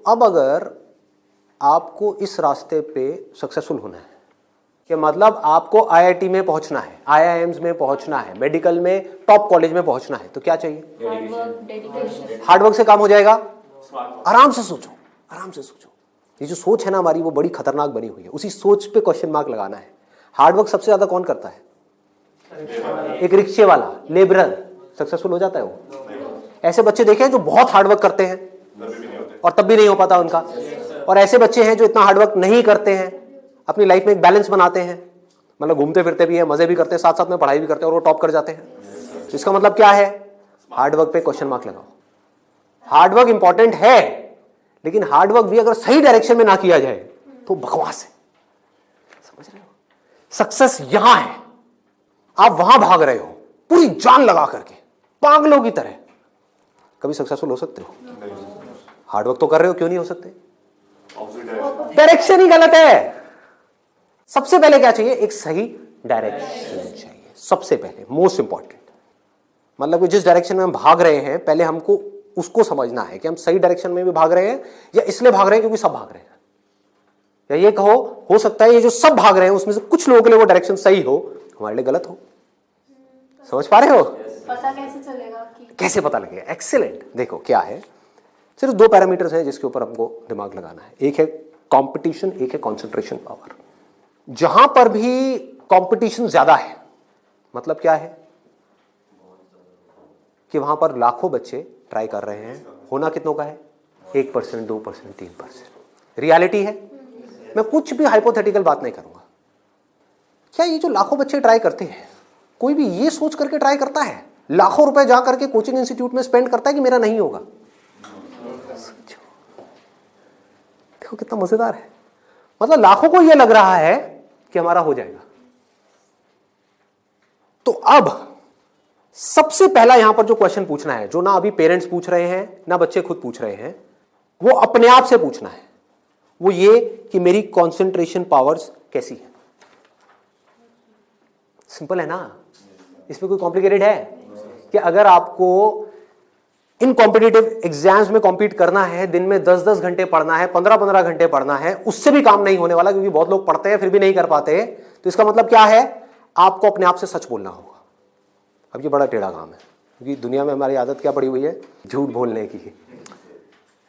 अब अगर आपको इस रास्ते पे सक्सेसफुल होना है कि मतलब आपको आईआईटी में पहुंचना है, आईआईएम्स में पहुंचना है, मेडिकल में टॉप कॉलेज में पहुंचना है, तो क्या चाहिए? हार्डवर्क से काम हो जाएगा? आराम से सोचो, आराम से सोचो। ये जो सोच है ना हमारी, वो बड़ी खतरनाक बनी हुई है। उसी सोच पे क्वेश्चन मार्क लगाना है। हार्डवर्क सबसे ज्यादा कौन करता है? एक रिक्शे वाला, लेबरर सक्सेसफुल हो जाता है वो। ऐसे बच्चे देखे हैं जो बहुत हार्डवर्क करते हैं और तब भी नहीं हो पाता उनका, और ऐसे बच्चे हैं जो इतना हार्डवर्क नहीं करते हैं, अपनी लाइफ में एक बैलेंस बनाते हैं, मतलब घूमते फिरते भी हैं, मजे भी करते हैं, साथ साथ में पढ़ाई भी करते हैं और वो टॉप कर जाते हैं। इसका मतलब क्या है? हार्डवर्क पे क्वेश्चन मार्क लगाओ। हार्डवर्क इंपॉर्टेंट है, लेकिन हार्डवर्क भी अगर सही डायरेक्शन में ना किया जाए तो बकवास है। समझ रहे हो? सक्सेस यहां है, आप वहां भाग रहे हो पूरी जान लगा करके पागलों की तरह। कभी सक्सेसफुल हो सकते हो? हार्डवर्क तो कर रहे हो, क्यों नहीं हो सकते? डायरेक्शन ही गलत है। सबसे पहले क्या चाहिए? एक सही डायरेक्शन चाहिए, सबसे पहले, मोस्ट इंपॉर्टेंट। मतलब कि जिस डायरेक्शन में हम भाग रहे हैं, पहले हमको उसको समझना है कि हम सही डायरेक्शन में भी भाग रहे हैं या इसलिए भाग रहे हैं क्योंकि सब भाग रहे हैं। या ये कहो, हो सकता है ये जो सब भाग रहे हैं उसमें से कुछ लोगों के लिए वो डायरेक्शन सही हो, हमारे लिए गलत हो। समझ पा रहे हो? पता कैसे चलेगा कैसे पता लगेगा? एक्सीलेंट। देखो क्या है, सिर्फ दो पैरामीटर्स हैं जिसके ऊपर हमको दिमाग लगाना है। एक है कंपटीशन, एक है कंसंट्रेशन पावर। जहां पर भी कंपटीशन ज्यादा है, मतलब क्या है कि वहां पर लाखों बच्चे ट्राई कर रहे हैं, होना कितनों का है? 1%, 2%, 3%। रियलिटी है। मैं कुछ भी हाइपोथेटिकल बात नहीं करूंगा। क्या ये जो लाखों बच्चे ट्राई करते हैं, कोई भी ये सोच करके ट्राई करता है, लाखों रुपए जा करके कोचिंग इंस्टीट्यूट में स्पेंड करता है कि मेरा नहीं होगा? देखो कितना मजेदार है। मतलब लाखों को यह लग रहा है कि हमारा हो जाएगा। तो अब सबसे पहला यहां पर जो क्वेश्चन पूछना है, जो ना अभी पेरेंट्स पूछ रहे हैं ना बच्चे खुद पूछ रहे हैं, वो अपने आप से पूछना है। वो ये कि मेरी कंसंट्रेशन पावर्स कैसी है। सिंपल है ना? इसमें कोई कॉम्प्लिकेटेड है? कि अगर आपको इन कॉम्पिटिटिव एग्जाम्स में कॉम्पीट करना है, दिन में 10-10 घंटे पढ़ना है, 15-15 घंटे पढ़ना है, उससे भी काम नहीं होने वाला, क्योंकि बहुत लोग पढ़ते हैं फिर भी नहीं कर पाते। तो इसका मतलब क्या है? आपको अपने आप से सच बोलना होगा। अब ये बड़ा टेढ़ा काम है, क्योंकि दुनिया में हमारी आदत क्या पड़ी हुई है? झूठ बोलने की।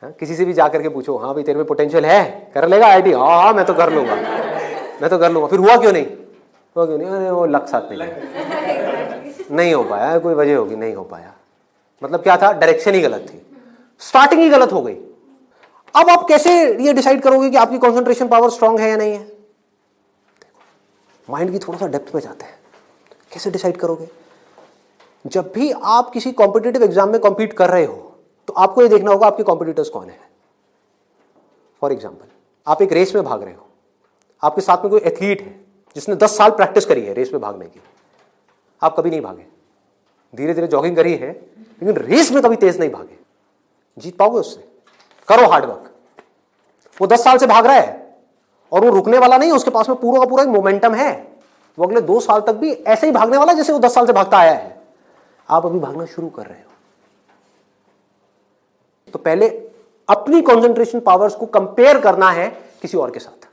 हाँ, किसी से भी जाकर के पूछो, हाँ भाई तेरे में पोटेंशियल है, कर लेगा आईटी? हाँ मैं तो कर लूंगा, मैं तो कर लूंगा। फिर हुआ क्यों नहीं? हुआ क्यों नहीं? अरे वो लक साथ नहीं हो पाया, कोई वजह होगी, नहीं हो पाया। मतलब क्या था? डायरेक्शन ही गलत थी, स्टार्टिंग ही गलत हो गई। अब आप कैसे ये डिसाइड करोगे कि आपकी कंसंट्रेशन पावर स्ट्रांग है या नहीं है? माइंड की थोड़ा सा डेप्थ में जाते हैं। कैसे डिसाइड करोगे? जब भी आप किसी कॉम्पिटिटिव एग्जाम में कॉम्पीट कर रहे हो, तो आपको ये देखना होगा आपके कॉम्पिटिटर्स कौन है। फॉर एग्जाम्पल, आप एक रेस में भाग रहे हो, आपके साथ में कोई एथलीट है जिसने 10 साल प्रैक्टिस करी है रेस में भागने की। आप कभी नहीं भागे, धीरे धीरे जॉगिंग करी है, लेकिन रेस में कभी तेज नहीं भागे। जीत पाओगे उससे? करो हार्डवर्क। वो 10 साल से भाग रहा है और वो रुकने वाला नहीं है, उसके पास में पूरा का पूरा एक मोमेंटम है। वो अगले 2 साल तक भी ऐसे ही भागने वाला जैसे वो 10 साल से भागता आया है। आप अभी भागना शुरू कर रहे हो, तो पहले अपनी कंसंट्रेशन पावर्स को कंपेयर करना है किसी और के साथ।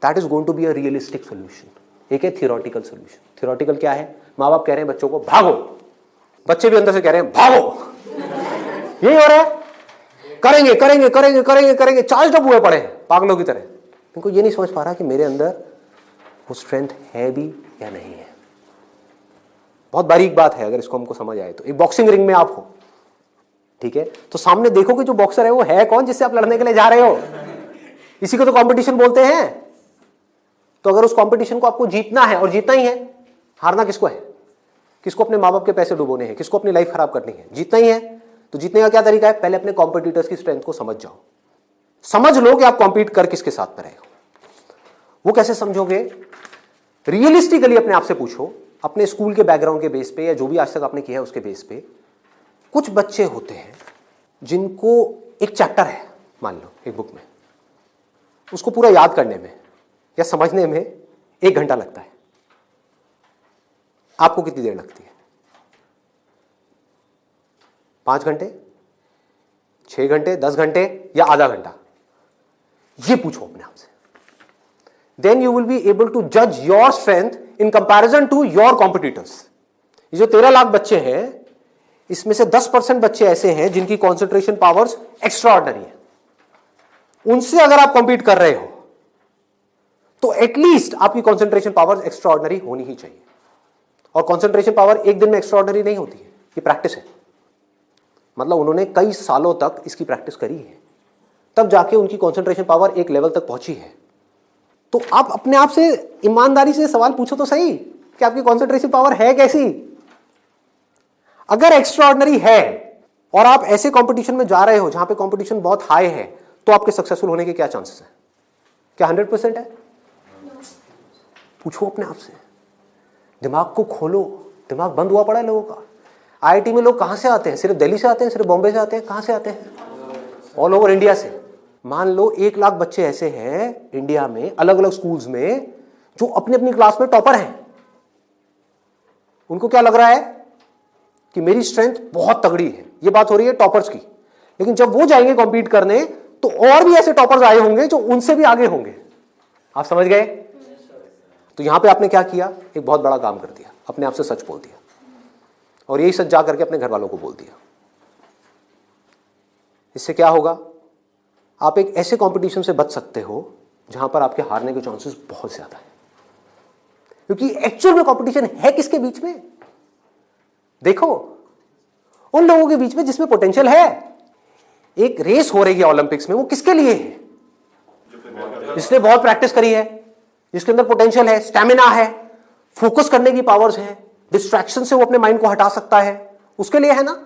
That is going to be a realistic solution. एक है थियोरेटिकल सोल्यूशन। थियोरेटिकल क्या है? माँ बाप कह रहे हैं बच्चों को भागो, बच्चे भी अंदर से कह रहे हैं भागो। यही हो रहा है, करेंगे करेंगे करेंगे करेंगे करेंगे, चार्ज अप हुए पड़े पागलों की तरह। इनको ये नहीं समझ पा रहा कि मेरे अंदर वो स्ट्रेंथ है भी या नहीं है। बहुत बारीक बात है, अगर इसको हमको समझ आए तो। एक बॉक्सिंग रिंग में आप हो, ठीक है, तो सामने देखो कि जो बॉक्सर है वो है कौन जिससे आप लड़ने के लिए जा रहे हो। इसी को तो कंपटीशन बोलते हैं। तो अगर उस कंपटीशन को आपको जीतना है, और जीतना ही है, हारना किसको है? किसको अपने माँ बाप के पैसे डुबोने हैं? किसको अपनी लाइफ खराब करनी है? जीतना ही है। तो जीतने का क्या तरीका है? पहले अपने कॉम्पिटिटर्स की स्ट्रेंथ को समझ जाओ। समझ लो कि आप कॉम्पीट कर किसके साथ में रहे हो। वो कैसे समझोगे? रियलिस्टिकली अपने आप से पूछो, अपने स्कूल के बैकग्राउंड के बेस पे या जो भी आज तक आपने किया है उसके बेस पे। कुछ बच्चे होते हैं जिनको एक चैप्टर है, मान लो एक बुक में, उसको पूरा याद करने में या समझने में 1 घंटा लगता है। आपको कितनी देर लगती है? 5 घंटे? 6 घंटे, 10 घंटे या आधा घंटा? ये पूछो अपने आप से। Then you will be able to जज your strength in comparison to your competitors. ये जो 13 लाख बच्चे हैं, इसमें से 10% बच्चे ऐसे हैं जिनकी कॉन्सेंट्रेशन पावर्स एक्स्ट्रा ऑर्डिनरी है। उनसे अगर आप कॉम्पीट कर रहे हो तो एटलीस्ट आपकी कॉन्सेंट्रेशन पावर्स एक्स्ट्रा ऑर्डिनरी होनी ही चाहिए। और कॉन्सेंट्रेशन पावर एक दिन में एक्स्ट्रा ऑर्डिनरी नहीं होती है, ये प्रैक्टिस है। मतलब उन्होंने कई सालों तक इसकी प्रैक्टिस करी है, तब जाके उनकी कॉन्सेंट्रेशन पावर एक लेवल तक पहुंची है। तो आप अपने आप से ईमानदारी से सवाल पूछो तो सही कि आपकी कॉन्सेंट्रेशन पावर है कैसी। अगर एक्स्ट्रा ऑर्डिनरी है और आप ऐसे कंपटीशन में जा रहे हो जहां पे कंपटीशन बहुत हाई है, तो आपके सक्सेसफुल होने के क्या चांसेस हैं? क्या 100% है? पूछो अपने आप से, दिमाग को खोलो। दिमाग बंद हुआ पड़ा है लोगों का। आईआईटी में लोग कहां से आते हैं? सिर्फ दिल्ली से आते हैं? सिर्फ बॉम्बे से आते हैं? कहां से आते हैं? ऑल ओवर इंडिया से। मान लो 1 लाख बच्चे ऐसे हैं इंडिया में, अलग अलग स्कूल्स में, जो अपनी अपनी क्लास में टॉपर हैं। उनको क्या लग रहा है कि मेरी स्ट्रेंथ बहुत तगड़ी है। ये बात हो रही है टॉपर्स की। लेकिन जब वो जाएंगे कॉम्पीट करने, तो और भी ऐसे टॉपर्स आए होंगे जो उनसे भी आगे होंगे। आप समझ गए? तो यहां पे आपने क्या किया? एक बहुत बड़ा काम कर दिया, अपने आप से सच बोल दिया, और यही सच जा करके अपने घर वालों को बोल दिया। इससे क्या होगा? आप एक ऐसे कंपटीशन से बच सकते हो जहां पर आपके हारने के चांसेस बहुत ज्यादा है। क्योंकि एक्चुअल में कंपटीशन है किसके बीच में? देखो, उन लोगों के बीच में जिसमें पोटेंशियल है। एक रेस हो रही है ओलंपिक्स में, वो किसके लिए है? जिसने बहुत प्रैक्टिस करी है, जिसके अंदर पोटेंशियल है, स्टैमिना है, फोकस करने की पावर्स है, डिस्ट्रैक्शन से वो अपने माइंड को हटा सकता है, उसके लिए है ना।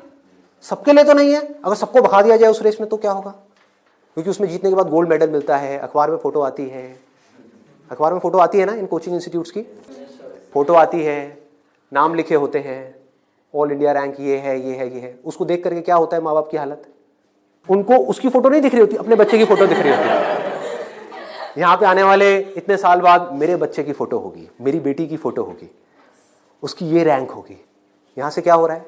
सबके लिए तो नहीं है। अगर सबको भगा दिया जाए उस रेस में तो क्या होगा? क्योंकि उसमें जीतने के बाद गोल्ड मेडल मिलता है, अखबार में फोटो आती है। अखबार में फोटो आती है ना, इन कोचिंग इंस्टीट्यूट्स की फोटो आती है, नाम लिखे होते हैं, ऑल इंडिया रैंक ये है, ये है, ये है। उसको देख करके क्या होता है माँ बाप की हालत? उनको उसकी फोटो नहीं दिख रही होती, अपने बच्चे की फोटो दिख रही होती है। यहाँ पे आने वाले इतने साल बाद मेरे बच्चे की फोटो होगी, मेरी बेटी की फोटो होगी, उसकी ये रैंक होगी। यहाँ से क्या हो रहा है?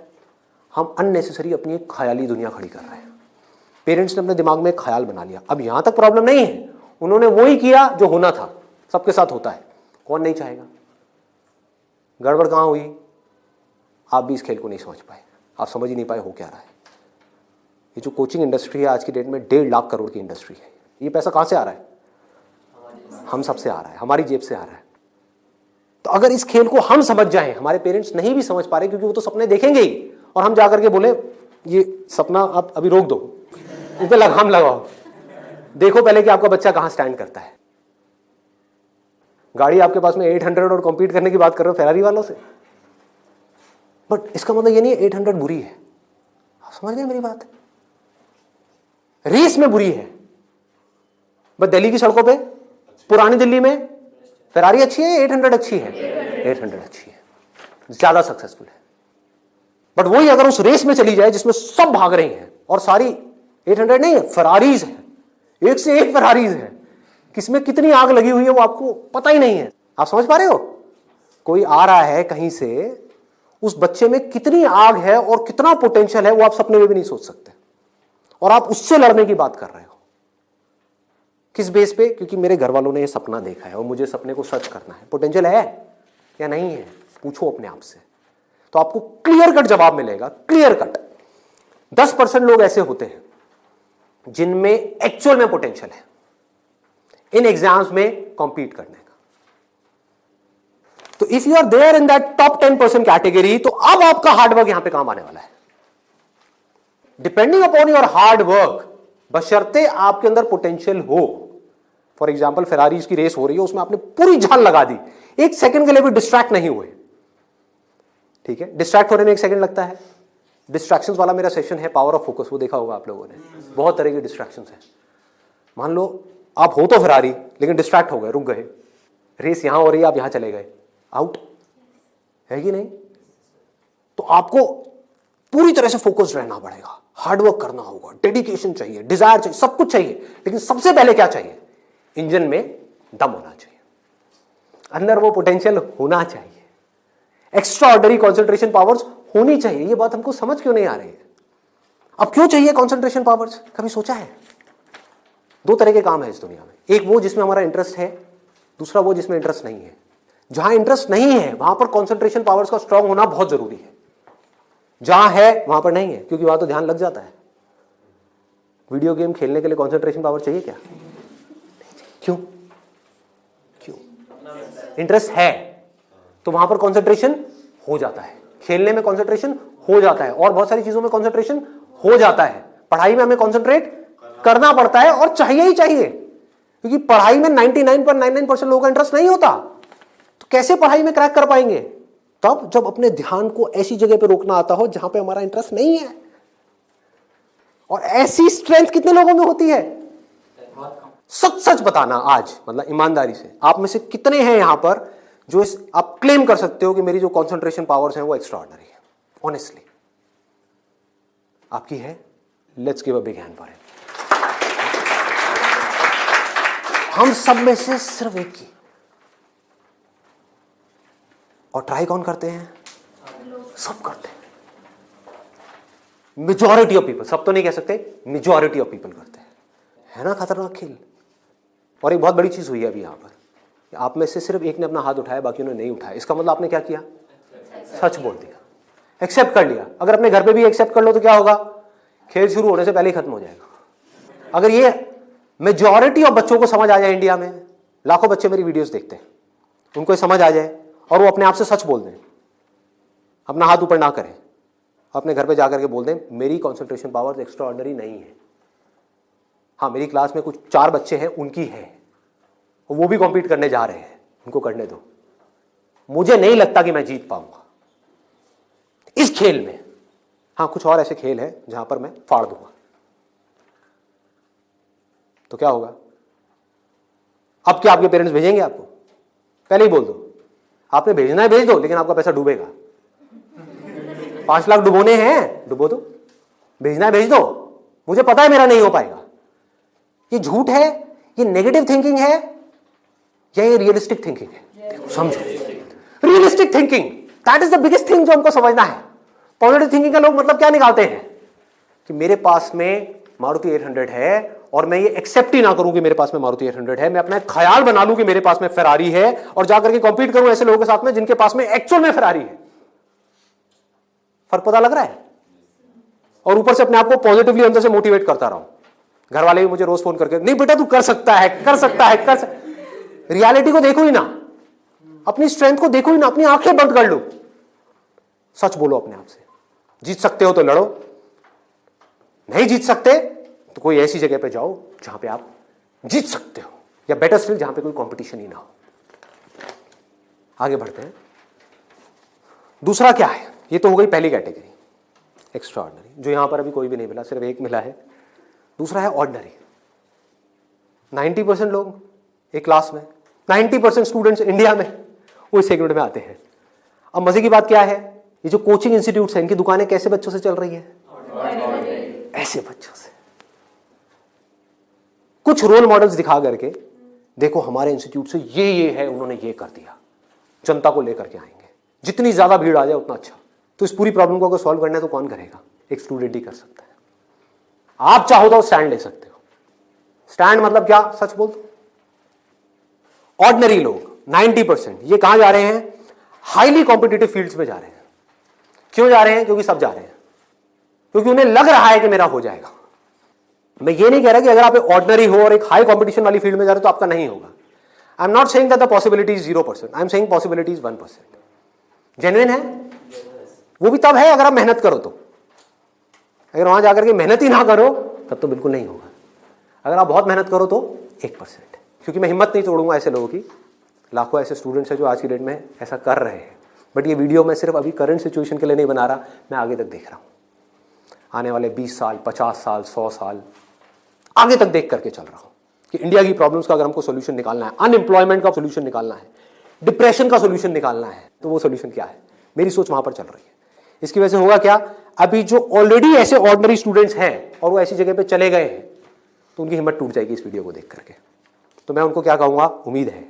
हम अननेसेसरी अपनी एक ख्याली दुनिया खड़ी कर रहे हैं। पेरेंट्स ने अपने दिमाग में एक ख्याल बना लिया। अब यहाँ तक प्रॉब्लम नहीं है, उन्होंने वो ही किया जो होना था। सबके साथ होता है, कौन नहीं चाहेगा? गड़बड़ कहाँ हुई? आप भी इस खेल को नहीं समझ पाए, आप समझ ही नहीं पाए हो क्या रहा है। ये जो कोचिंग इंडस्ट्री है आज की डेट में 1.5 लाख करोड़ की इंडस्ट्री है। ये पैसा कहाँ से आ रहा है? हम सबसे आ रहा है, हमारी जेब से आ रहा है। तो अगर इस खेल को हम समझ जाएं, हमारे पेरेंट्स नहीं भी समझ पा रहे क्योंकि वो तो सपने देखेंगे ही, और हम जाकर के बोले ये सपना आप अभी रोक दो, इस पे लगाम लगाओ, देखो पहले कि आपका बच्चा कहां स्टैंड करता है। गाड़ी आपके पास में 800 और कॉम्पीट करने की बात कर रहे हो फेरारी वालों से। बट इसका मतलब ये नहीं है 800 बुरी है। आप समझ गए मेरी बात? रेस में बुरी है, बट दिल्ली की सड़कों पे, पुरानी दिल्ली में फेरारी अच्छी है, 800 अच्छी है? 800 अच्छी है, ज्यादा सक्सेसफुल है। बट वही अगर उस रेस में चली जाए जिसमें सब भाग रहे हैं और सारी 800 नहीं है, फरारीज है, एक से एक फरारीज है, किसमें कितनी आग लगी हुई है वो आपको पता ही नहीं है। आप समझ पा रहे हो? कोई आ रहा है कहीं से, उस बच्चे में कितनी आग है और कितना पोटेंशियल है वो आप सपने में भी नहीं सोच सकते, और आप उससे लड़ने की बात कर रहे हो। किस बेस पे? क्योंकि मेरे घर वालों ने ये सपना देखा है और मुझे सपने को सच करना है। पोटेंशियल है या नहीं है? पूछो अपने आप से, तो आपको क्लियर कट जवाब मिलेगा। Clear cut. 10% लोग ऐसे होते हैं जिनमें एक्चुअल में पोटेंशियल है इन एग्जाम्स में कॉम्पीट करने का। तो if you are there in that top 10% category, तो अब आपका हार्डवर्क यहां पे काम आने वाला है। Depending upon your hard work, बशर्ते आपके अंदर पोटेंशियल हो। फॉर एग्जाम्पल फेरारीज की रेस हो रही है, उसमें आपने पूरी जान लगा दी, एक सेकंड के लिए भी डिस्ट्रैक्ट नहीं हुए। ठीक है, डिस्ट्रैक्ट होने में 1 सेकंड लगता है। डिस्ट्रैक्शंस वाला मेरा सेशन है पावर ऑफ फोकस, वो देखा होगा आप लोगों ने। बहुत तरह की डिस्ट्रैक्शंस है। मान लो आप हो तो फेरारी, लेकिन डिस्ट्रैक्ट हो गए, रुक गए, रेस यहां हो रही है, आप यहां चले गए, आउट है कि नहीं? तो आपको पूरी तरह से फोकस्ड रहना पड़ेगा, हार्डवर्क करना होगा, डेडिकेशन चाहिए, डिजायर चाहिए, सब कुछ चाहिए। लेकिन सबसे पहले क्या चाहिए? इंजन में दम होना चाहिए, अंदर वो पोटेंशियल होना चाहिए, एक्स्ट्रा ऑर्डिनरी कॉन्सेंट्रेशन पावर्स होनी चाहिए। ये बात हमको समझ क्यों नहीं आ रही है? अब क्यों चाहिए कॉन्सेंट्रेशन पावर्स, कभी सोचा है? दो तरह के काम है इस दुनिया में, एक वो जिसमें हमारा इंटरेस्ट है, दूसरा वो जिसमें इंटरेस्ट नहीं है। जहां इंटरेस्ट नहीं है वहां पर कॉन्सेंट्रेशन पावर्स का स्ट्रांग होना बहुत जरूरी है, जहां है वहां पर नहीं है, क्योंकि वहां तो ध्यान लग जाता है। वीडियो गेम खेलने के लिए कॉन्सेंट्रेशन पावर चाहिए क्या? क्यों? क्यों? इंटरेस्ट है तो वहां पर कॉन्सेंट्रेशन हो जाता है, खेलने में कॉन्सेंट्रेशन हो जाता है, और बहुत सारी चीजों में कॉन्सेंट्रेशन हो जाता है। पढ़ाई में हमें कॉन्सेंट्रेट करना पड़ता है और चाहिए ही चाहिए, क्योंकि पढ़ाई में 99.99% लोगों का इंटरेस्ट नहीं होता, तो कैसे पढ़ाई में क्रैक कर पाएंगे? तब जब अपने ध्यान को ऐसी जगह पे रोकना आता हो जहां पे हमारा इंटरेस्ट नहीं है। और ऐसी स्ट्रेंथ कितने लोगों में होती है? सच सच बताना आज, मतलब ईमानदारी से, आप में से कितने हैं यहां पर जो आप क्लेम कर सकते हो कि मेरी जो कॉन्सेंट्रेशन पावर्स हैं वो एक्स्ट्राऑर्डिनरी है? ऑनेस्टली आपकी है? Let's give a big hand for it. हम सब में से सिर्फ एक की। और ट्राई कौन करते हैं? सब करते हैं। मेजॉरिटी ऑफ पीपल, सब तो नहीं कह सकते, मेजॉरिटी ऑफ पीपल करते हैं। है ना खतरनाक खेल? और एक बहुत बड़ी चीज हुई है अभी यहां पर, आप में से सिर्फ एक ने अपना हाथ उठाया, बाकी ने नहीं उठाया। इसका मतलब आपने क्या किया? सच बोल दिया, एक्सेप्ट कर लिया। अगर अपने घर पे भी एक्सेप्ट कर लो तो क्या होगा? खेल शुरू होने से पहले ही खत्म हो जाएगा। अगर ये मेजॉरिटी ऑफ बच्चों को समझ आ जाए, इंडिया में लाखों बच्चे मेरी वीडियोस देखते हैं, उनको समझ आ जाए और वो अपने आप से सच बोल दें, अपना हाथ ऊपर ना करें, अपने घर पे जाकर के बोल दें मेरी कॉन्सेंट्रेशन पावर एक्स्ट्रा ऑर्डिनरी नहीं है। हाँ, मेरी क्लास में कुछ 4 बच्चे हैं उनकी है, वो भी कॉम्पीट करने जा रहे हैं, उनको करने दो, मुझे नहीं लगता कि मैं जीत पाऊंगा इस खेल में। हाँ, कुछ और ऐसे खेल हैं जहां पर मैं फाड़ दूंगा, तो क्या होगा? अब क्या आपके पेरेंट्स भेजेंगे आपको? पहले ही बोल दो, आपने भेजना है भेज दो, लेकिन आपका पैसा डूबेगा। 5 लाख डुबोने हैं, डुबो दो। भेजना है भेज दो, मुझे पता है मेरा नहीं हो पाएगा। ये झूठ है, ये नेगेटिव थिंकिंग है, या ये रियलिस्टिक थिंकिंग है? समझो, realistic thinking, that is the biggest thing जो हमको समझना है। पॉजिटिव थिंकिंग का लोग मतलब क्या निकालते हैं कि मेरे पास में मारुति 800 है और मैं ये एक्सेप्ट ही ना करूं कि मेरे पास में मारुति 800 है, मैं अपना एक ख्याल बना लूं कि मेरे पास में फेरारी है और जाकर के कॉम्पीट करूं ऐसे लोगों के साथ में जिनके पास में एक्चुअल में फेरारी है। फर्क पता लग रहा है? और ऊपर से अपने आप को पॉजिटिवली अंदर से मोटिवेट करता रहा हूं। घर वाले भी मुझे रोज फोन करके, नहीं बेटा तू कर सकता है, कर सकता है, कर सकता। रियलिटी को देखो ही ना, अपनी स्ट्रेंथ को देखो ही ना, अपनी आंखें बंद कर लो, सच बोलो अपने आप से। जीत सकते हो तो लड़ो, नहीं जीत सकते तो कोई ऐसी जगह पे जाओ जहां पे आप जीत सकते हो, या बेटर स्टिल जहां पे कोई कंपटीशन ही ना हो। आगे बढ़ते हैं। दूसरा क्या है? ये तो हो गई पहली कैटेगरी, एक्स्ट्रा ऑर्डिनरी, जो यहां पर अभी कोई भी नहीं मिला, सिर्फ एक मिला है। दूसरा है ऑर्डिनरी। 90% लोग एक क्लास में, 90% स्टूडेंट्स इंडिया में वो इस सेगमेंट में आते हैं। अब मजे की बात क्या है, ये जो कोचिंग इंस्टीट्यूट्स हैं, इनकी दुकानें कैसे बच्चों से चल रही है? ऐसे बच्चों से। कुछ रोल मॉडल्स दिखा करके, देखो हमारे इंस्टीट्यूट से ये है, उन्होंने ये कर दिया, जनता को लेकर के आएंगे, जितनी ज्यादा भीड़ आ जाए उतना अच्छा। तो इस पूरी प्रॉब्लम को अगर सॉल्व करना है तो कौन करेगा? एक स्टूडेंट ही कर सकता है। आप चाहो तो स्टैंड ले सकते हो। स्टैंड मतलब क्या? सच बोल दो। ऑर्डिनरी लोग 90% ये कहां जा रहे हैं? हाईली कॉम्पिटिटिव फील्ड्स में जा रहे हैं। क्यों जा रहे हैं? क्योंकि सब जा रहे हैं, क्योंकि उन्हें लग रहा है कि मेरा हो जाएगा। मैं ये नहीं कह रहा कि अगर आप ऑर्डिनरी हो और एक हाई कॉम्पिटिशन वाली फील्ड में जा रहे हो तो आपका नहीं होगा। I am not saying that the possibility is 0%, I am saying possibility is 1%। Genuine है वो भी तब है अगर आप मेहनत करो तो। अगर वहां जाकर के मेहनत ही ना करो तब तो बिल्कुल नहीं होगा। अगर आप बहुत मेहनत करो तो 1%। क्योंकि मैं हिम्मत नहीं तोड़ूंगा ऐसे लोगों की। लाखों ऐसे स्टूडेंट्स हैं जो आज की डेट में ऐसा कर रहे हैं। बट ये वीडियो मैं सिर्फ अभी करंट सिचुएशन के लिए नहीं बना रहा, मैं आगे तक देख रहा हूं। आने वाले 20 साल, 50 साल, 100 साल आगे तक देख करके चल रहा हूं कि इंडिया की प्रॉब्लम्स का अगर हमको सोल्यूशन निकालना है, अनएम्प्लॉयमेंट का सोल्यूशन निकालना है, डिप्रेशन का सोल्यूशन निकालना है, तो वो सोल्यूशन क्या है? मेरी सोच वहां पर चल रही है। इसकी वजह से होगा क्या? अभी जो ऑलरेडी ऐसे ऑर्डिनरी स्टूडेंट्स हैं और वो ऐसी जगह पे चले गए हैं, तो उनकी हिम्मत टूट जाएगी इस वीडियो को देख करके। तो मैं उनको क्या कहूंगा? उम्मीद है,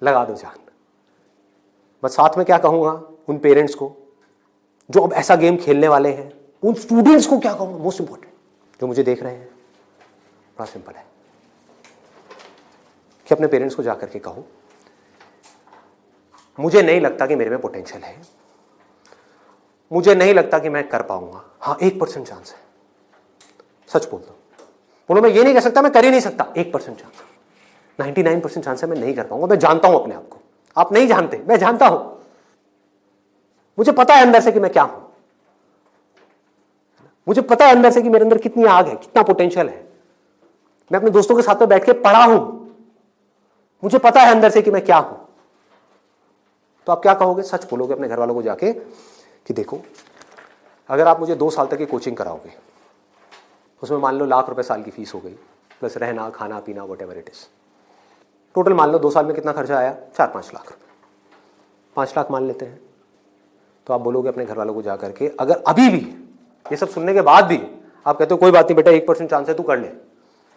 लगा दो जान। बस साथ में क्या कहूंगा उन पेरेंट्स को जो अब ऐसा गेम खेलने वाले हैं, उन स्टूडेंट्स को क्या कहूंगा? मोस्ट इंपॉर्टेंट, जो मुझे देख रहे हैं, बड़ा सिंपल है कि अपने पेरेंट्स को जाकर के कहो, मुझे नहीं लगता कि मेरे में पोटेंशियल है, मुझे नहीं लगता कि मैं कर पाऊंगा, हाँ 1% चांस है। सच बोल दो, बोलो मैं ये नहीं कह सकता मैं कर ही नहीं सकता, 1% चांस, 99% चांस है मैं नहीं कर पाऊंगा। मैं जानता हूं अपने आप को, आप नहीं जानते, मैं जानता हूं, मुझे पता है अंदर से कि मैं क्या हूं, मुझे पता है अंदर से कि मेरे अंदर कितनी आग है, कितना पोटेंशियल है। मैं अपने दोस्तों के साथ में बैठ के पढ़ा हूं, मुझे पता है अंदर से कि मैं क्या हूं। तो आप क्या कहोगे? सच बोलोगे अपने घर वालों को जाके कि देखो, अगर आप मुझे 2 साल तक की कोचिंग कराओगे, उसमें मान लो ₹1,00,000 साल की फीस हो गई, प्लस रहना खाना पीना what ever it is, total मान लो 2 साल में कितना खर्चा आया? 4-5 लाख रुपए, 5 लाख मान लेते हैं। तो आप बोलोगे अपने घर वालों को जाकर के, अगर अभी भी ये सब सुनने के बाद भी आप कहते हो कोई बात नहीं बेटा 1% चांस है तू कर ले,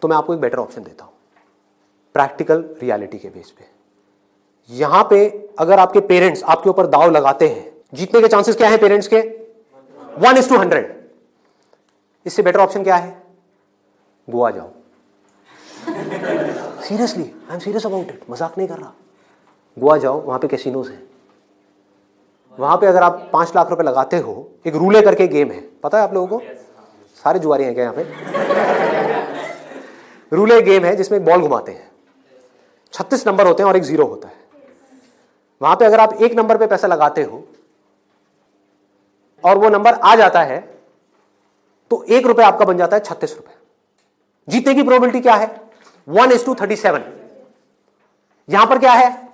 तो मैं आपको एक बेटर ऑप्शन देता हूं, प्रैक्टिकल रियलिटी के बेस पे। यहां पे अगर आपके पेरेंट्स आपके ऊपर दाव लगाते हैं, जीतने के चांसेस क्या है पेरेंट्स के? 1:100। इससे बेटर ऑप्शन क्या है? गोवा जाओ। Seriously, I am serious about it, मजाक नहीं कर रहा। गोवा जाओ, वहां पे कैसीनोज हैं, वहां पे अगर आप 5 लाख रुपए लगाते हो, एक रूले करके गेम है, पता है आप लोगों को? सारे जुआरी हैं क्या यहाँ पे? रूले गेम है जिसमें एक बॉल घुमाते हैं, 36 नंबर होते हैं और एक 0 होता है। वहां पे अगर आप 1 नंबर पे पैसा लगाते हो और वो नंबर आ जाता है, तो 1 रुपए आपका बन जाता है 36 रुपए। जीतने की प्रोबेबिलिटी क्या है? 1:37। यहां पर क्या है?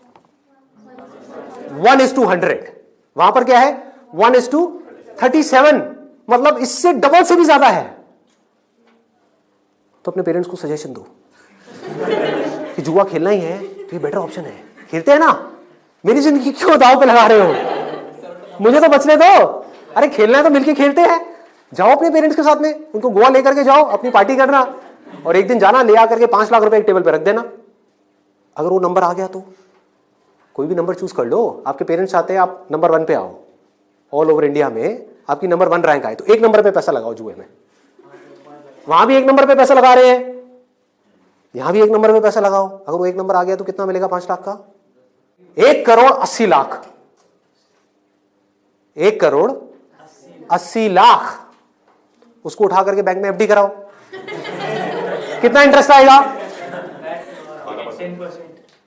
1:100। वहां पर क्या है? 1:37, मतलब इससे डबल से भी ज्यादा है। तो अपने पेरेंट्स को सजेशन दो कि जुआ खेलना ही है तो ये बेटर ऑप्शन है, खेलते हैं ना। मेरी जिंदगी क्यों दांव पे लगा रहे हो? मुझे तो बचने दो। अरे खेलना है तो मिलके खेलते हैं, जाओ अपने पेरेंट्स के साथ में, उनको गोवा लेकर के जाओ, अपनी पार्टी करना, और एक दिन जाना ले आकर के 5 लाख रुपए एक टेबल पे रख देना। अगर वो नंबर आ गया तो कोई भी नंबर चूज कर लो। आपके पेरेंट्स चाहते हैं आप नंबर 1 पे आओ, ऑल ओवर इंडिया में आपकी नंबर 1 रैंक आए, तो 1 नंबर पे पैसा लगाओ जुए में। वहां भी 1 नंबर पे पैसा लगा रहे हैं, यहां भी 1 नंबर पे पैसा लगाओ। अगर वो 1 नंबर आ गया तो कितना मिलेगा? 5 लाख का 1,80,00,000। 1,80,00,000 उसको उठा करके बैंक में एफडी कराओ। कितना इंटरेस्ट आएगा?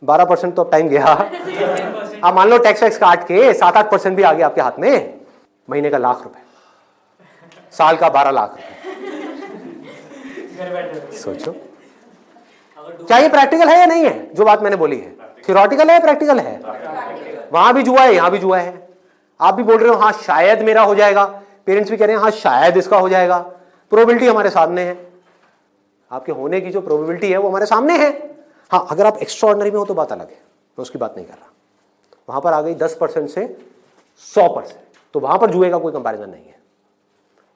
12%। तो अब टाइम गया। आप मान लो टैक्स वैक्स काट के 7-8% भी आ गया आपके हाथ में, महीने का ₹1,00,000, साल का 12 लाख रुपए। सोचो क्या ये प्रैक्टिकल है या नहीं है? जो बात मैंने बोली है थियोरेटिकल है, प्रैक्टिकल है। वहां भी जुआ है, यहां भी जुआ है। आप भी बोल रहे हो हाँ शायद मेरा हो जाएगा, पेरेंट्स भी कह रहे हैं हाँ शायद इसका हो जाएगा। प्रोबेबिलिटी हमारे सामने है, आपके होने की जो प्रोबेबिलिटी है वो हमारे सामने है। हाँ अगर आप एक्स्ट्राऑर्डिनरी में हो तो बात अलग है, मैं उसकी बात नहीं कर रहा। वहां पर आ गई 10% से 100%, तो वहां पर जुए का कोई कंपैरिजन नहीं है,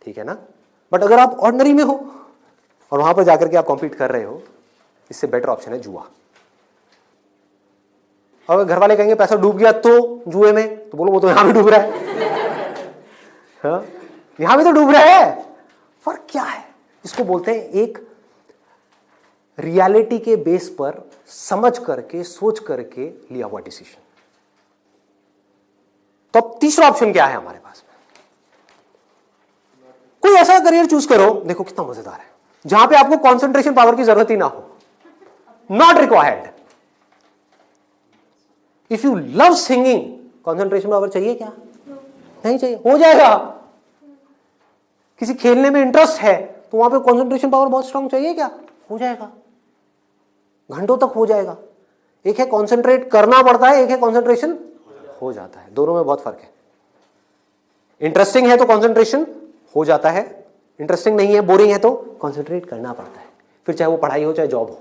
ठीक है ना। बट अगर आप ऑर्डिनरी में हो और वहां पर जाकर के आप कॉम्पीट कर रहे हो, इससे बेटर ऑप्शन है जुआ। और घर वाले कहेंगे पैसा डूब गया तो जुए में, तो बोलो वो तो यहां भी डूब रहा है। हाँ? यहां भी तो डूब रहा है। फर्क क्या है? इसको बोलते हैं एक रियलिटी के बेस पर समझ करके सोच करके लिया हुआ डिसीजन। तो अब तीसरा ऑप्शन क्या है हमारे पास में? कोई ऐसा करियर चूज करो, देखो कितना मजेदार है, जहां पे आपको कंसंट्रेशन पावर की जरूरत ही ना हो, not required. If you love singing, concentration power चाहिए क्या? नहीं चाहिए, हो जाएगा। किसी खेलने में इंटरेस्ट है तो वहां पे कंसंट्रेशन पावर बहुत स्ट्रांग चाहिए क्या? हो जाएगा, घंटों तक हो जाएगा। एक है कंसंट्रेट करना पड़ता है, एक है कंसंट्रेशन हो जाता है। दोनों में बहुत फर्क है। इंटरेस्टिंग है तो कंसंट्रेशन हो जाता है, इंटरेस्टिंग नहीं है, बोरिंग है तो कंसंट्रेट करना पड़ता है, फिर चाहे वो पढ़ाई हो चाहे जॉब हो।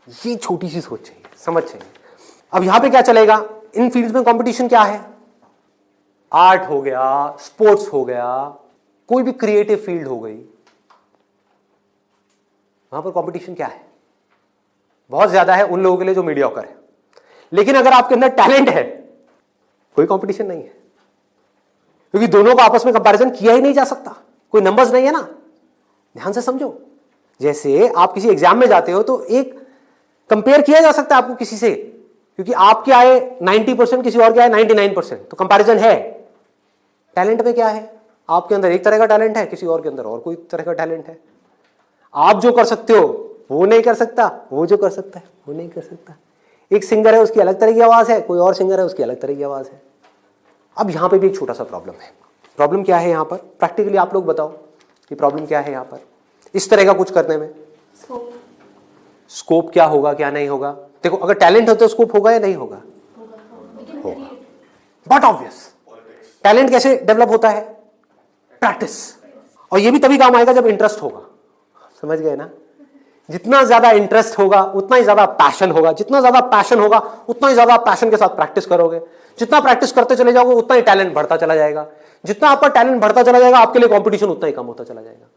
ये छोटी सी सोच चाहिए, समझ चाहिए। अब यहां पे क्या चलेगा? इन फील्ड्स में कंपटीशन क्या है? आर्ट हो गया, स्पोर्ट्स हो गया, कोई भी क्रिएटिव फील्ड हो गई, वहां पर कंपटीशन क्या है? बहुत ज्यादा है उन लोगों के लिए जो मीडियोकर है। लेकिन अगर आपके अंदर टैलेंट है, कोई कंपटीशन नहीं है, क्योंकि दोनों का आपस में कंपैरिजन किया ही नहीं जा सकता। कोई नंबर्स नहीं है ना, ध्यान से समझो। जैसे आप किसी एग्जाम में जाते हो तो एक कंपेयर किया जा सकता है आपको किसी से, क्योंकि आपके आए 90%, किसी और के आए 99%, तो कंपैरिजन है। टैलेंट में क्या है, आपके अंदर एक तरह का टैलेंट है, किसी और के अंदर और कोई तरह का टैलेंट है। आप जो कर सकते हो वो नहीं कर सकता, वो जो कर सकता है वो नहीं कर सकता। एक सिंगर है, उसकी अलग तरह की आवाज है, कोई और सिंगर है, उसकी अलग तरह की आवाज है। अब यहां पे भी एक छोटा सा प्रॉब्लम है। प्रॉब्लम क्या है यहां पर, प्रैक्टिकली आप लोग बताओ कि प्रॉब्लम क्या है यहां पर इस तरह का कुछ करने में। स्कोप क्या होगा, क्या नहीं होगा। देखो, अगर टैलेंट हो तो स्कोप होगा या नहीं होगा, होगा। बट ऑब्वियस, टैलेंट कैसे डेवलप होता है, प्रैक्टिस। और ये भी तभी काम आएगा जब इंटरेस्ट होगा, समझ गए ना। जितना ज्यादा इंटरेस्ट होगा उतना ही ज्यादा पैशन होगा, जितना ज्यादा पैशन होगा उतना ही ज्यादा पैशन के साथ प्रैक्टिस करोगे। जितना प्रैक्टिस करते चले जाओगे उतना ही टैलेंट बढ़ता चला जाएगा। जितना आपका टैलेंट बढ़ता चला जाएगा आपके लिए कंपटीशन उतना ही कम होता चला जाएगा।